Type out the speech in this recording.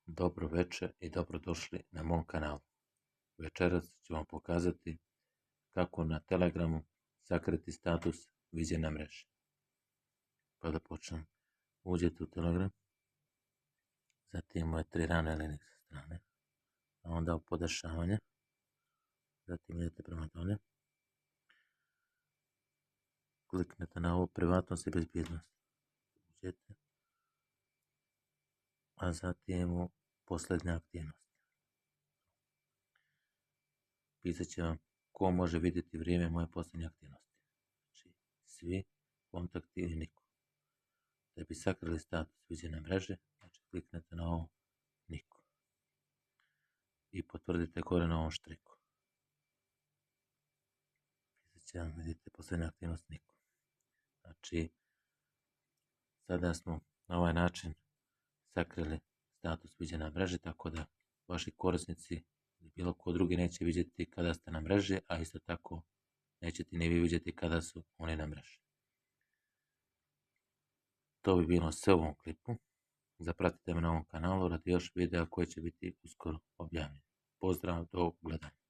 Dobro večer i dobrodošli na mom kanalu. Večeras ću vam pokazati kako na Telegramu sakriti status vizije na mreži. Pa da počnem. Uđete u Telegram, zatim moje 3 rane linije sa strane, a onda u podešavanje, zatim idete prema dolje, kliknete na ovo privatnost i bezbjednost. Uđete, a zatim u posljednja aktivnost. Pisat će vam ko može vidjeti vrijeme moje posljednje aktivnosti. Znači, svi, kontakti ili niko. Da bi sakrili status vizije na mreži, znači kliknete na ovo niko. I potvrdite gore na ovom štriku. Pisat će vam, vidite, posljednja aktivnost niko. Znači, sada smo na ovaj način sakrili status vizije na mreži, tako da vaši korisnici ili bilo ko drugi neće vidjeti kada ste na mreži, a isto tako nećete ni vi vidjeti kada su oni na mreži. To bi bilo sve u ovom klipu. Zapratite me na ovom kanalu radi još videa koji će biti uskoro objavljeni. Pozdrav, do gledanja.